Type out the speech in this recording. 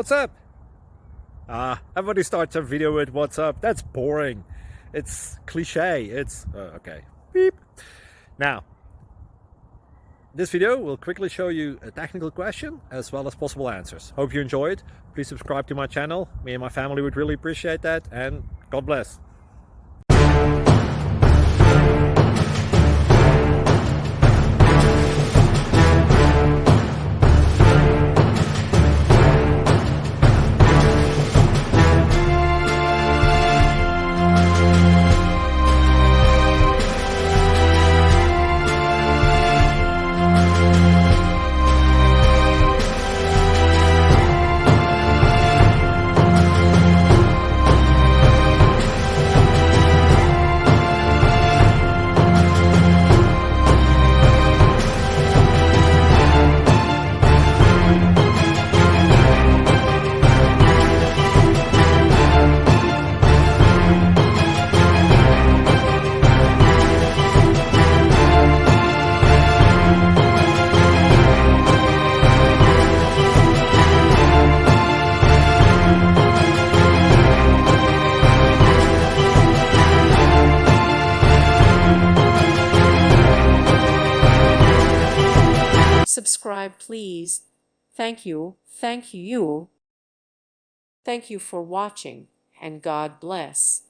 What's up? Everybody starts a video with what's up. That's boring. It's cliche. It's okay. Beep. Now, this video will quickly show you a technical question as well as possible answers. Hope you enjoy it. Please subscribe to my channel. Me and my family would really appreciate that, and God bless. Subscribe, please. Thank you. Thank you. Thank you for watching, and God bless.